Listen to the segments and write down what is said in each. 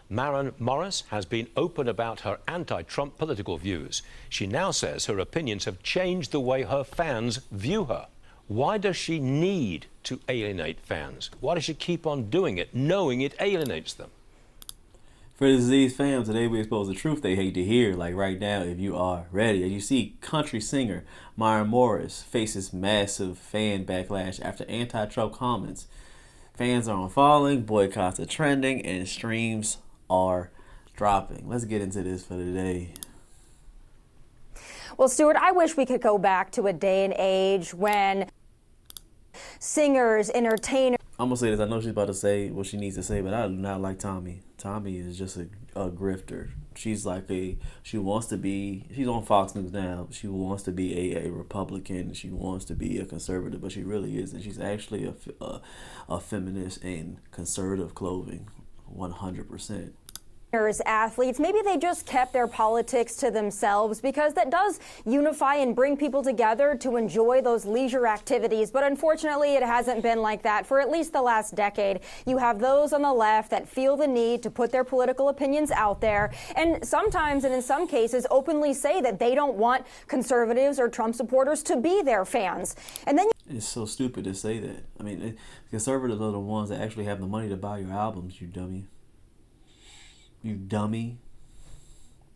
Maren has been open about her anti-Trump political views. She now says her opinions have changed the way her fans view her. Why does she need to alienate fans? Why does she keep on doing it, knowing it alienates them? FearlessDisease fam, today we expose the truth they hate to hear. Like right now, if you are ready. As you see, country singer Maren faces massive fan backlash after anti-Trump comments. Fans are unfollowing, boycotts are trending, and streams are dropping. Let's get into this for today. Well, Stuart, I wish we could go back to a day and age when singers, entertainers... I'm going to say this. I know she's about to say what she needs to say, but I do not like Tommy. Tommy is just a grifter. She's on Fox News now. She wants to be a Republican. She wants to be a conservative, but she really isn't. She's actually a feminist in conservative clothing, 100%. Athletes, maybe they just kept their politics to themselves because that does unify and bring people together to enjoy those leisure activities. But unfortunately, it hasn't been like that for at least the last decade. You have those on the left that feel the need to put their political opinions out there and sometimes, and in some cases, openly say that they don't want conservatives or Trump supporters to be their fans. And then it's so stupid to say that. I mean, conservatives are the ones that actually have the money to buy your albums, you dummy. You dummy.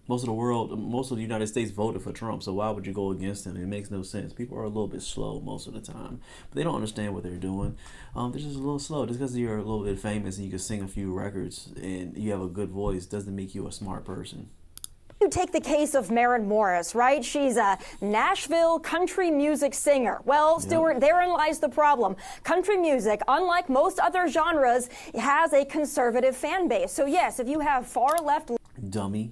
Most of the United States voted for Trump, so why would you go against him? It makes no sense. People are a little bit slow most of the time, but they don't understand what they're doing. They're just a little slow. Just because you're a little bit famous and you can sing a few records and you have a good voice doesn't make you a smart person. You take the case of Maren, right? She's a Nashville country music singer. Well, Stuart, therein lies the problem. Country music, unlike most other genres, has a conservative fan base. So yes, if you have far left... Dummy.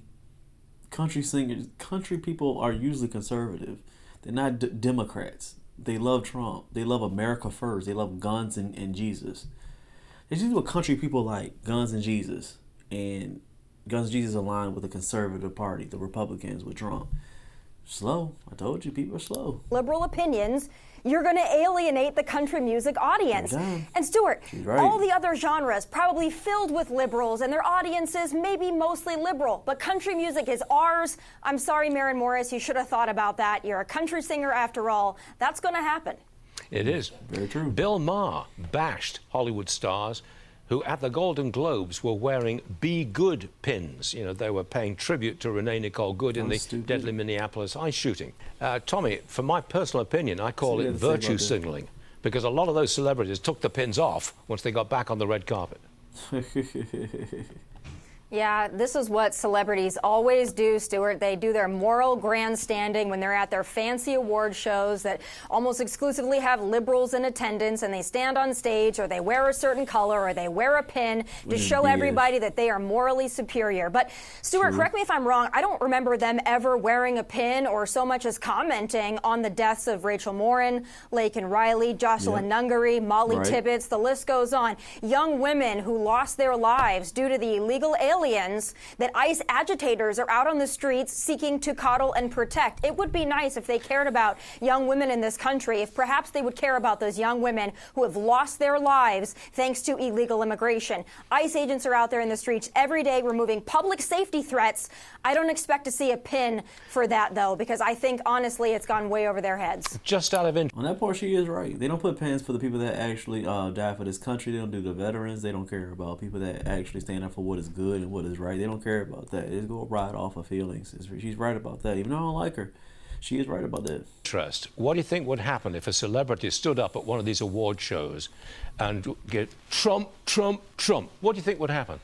Country singers, country people are usually conservative. They're not Democrats. They love Trump. They love America first. They love guns and Jesus. It's usually what country people like, guns and Jesus. And Guns and Jesus aligned with the conservative party, the Republicans with Trump. Slow. I told you, people are slow. Liberal opinions, you're going to alienate the country music audience. And Stuart, right. All the other genres probably filled with liberals and their audiences may be mostly liberal, but country music is ours. I'm sorry, Maren, you should have thought about that. You're a country singer after all. That's going to happen. It is. Very true. Bill Maher bashed Hollywood stars who at the Golden Globes were wearing Be Good pins. You know, they were paying tribute to Renee Nicole Good in the deadly Minneapolis ice shooting. Tommy, for my personal opinion, I call it virtue signaling, because a lot of those celebrities took the pins off once they got back on the red carpet. Yeah, this is what celebrities always do, Stuart. They do their moral grandstanding when they're at their fancy award shows that almost exclusively have liberals in attendance, and they stand on stage or they wear a certain color or they wear a pin to show everybody that they are morally superior. But Stuart, correct me if I'm wrong, I don't remember them ever wearing a pin or so much as commenting on the deaths of Rachel Maren, Laken Riley, Jocelyn Nungaray, Molly Tibbetts, the list goes on. Young women who lost their lives due to the illegal aliens that ICE agitators are out on the streets seeking to coddle and protect. It would be nice if they cared about young women in this country, if perhaps they would care about those young women who have lost their lives thanks to illegal immigration. ICE agents are out there in the streets every day removing public safety threats. I don't expect to see a pin for that, though, because I think, honestly, it's gone way over their heads. Just out of interest. On that part, she is right. They don't put pins for the people that actually die for this country. They don't do the veterans. They don't care about people that actually stand up for what is good and what is right. They don't care about that. They just go ride off of feelings. She's right about that. Even though I don't like her, she is right about that. Trust. What do you think would happen if a celebrity stood up at one of these award shows and get Trump, Trump, Trump? What do you think would happen?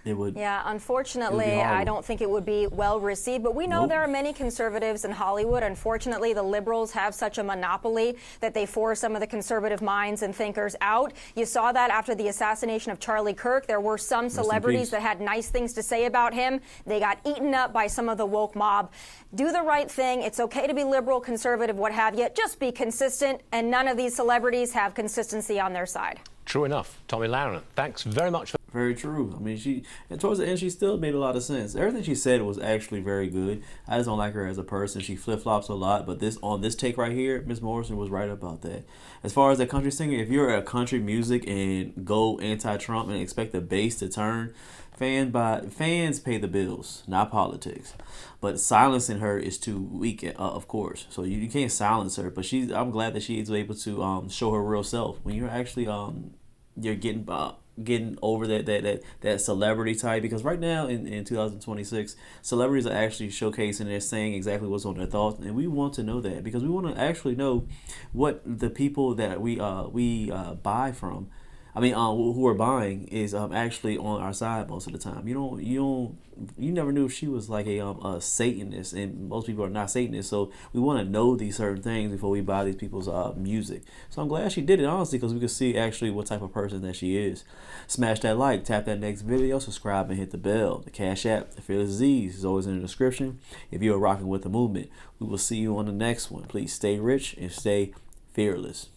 It would. Yeah, unfortunately, I don't think it would be well received, but we know there are many conservatives in Hollywood. Unfortunately, the liberals have such a monopoly that they force some of the conservative minds and thinkers out. You saw that after the assassination of Charlie Kirk. There were some celebrities that had nice things to say about him. They got eaten up by some of the woke mob. Do the right thing. It's okay to be liberal, conservative, what have you. Just be consistent, and none of these celebrities have consistency on their side. True enough. Tommy Maren, thanks very much for Very true. I mean, and towards the end, she still made a lot of sense. Everything she said was actually very good. I just don't like her as a person. She flip flops a lot, but this take right here, Miss Morrison was right about that. As far as that country singer, if you're a country music and go anti-Trump and expect the base to turn, fans pay the bills, not politics. But silencing her is too weak, of course. So you can't silence her. But I'm glad that she is able to show her real self when you're actually you're getting over that celebrity type, because right now in 2026 celebrities are actually showcasing, they're saying exactly what's on their thoughts, and we want to know that because we want to actually know what the people that we buy from, who are buying is actually on our side most of the time. You never knew if she was like a Satanist, and most people are not Satanists. So we want to know these certain things before we buy these people's music. So I'm glad she did it, honestly, because we could see actually what type of person that she is. Smash that like, tap that next video, subscribe, and hit the bell. The Cash App, the FearlessDisease, is always in the description. If you are rocking with the movement, we will see you on the next one. Please stay rich and stay fearless.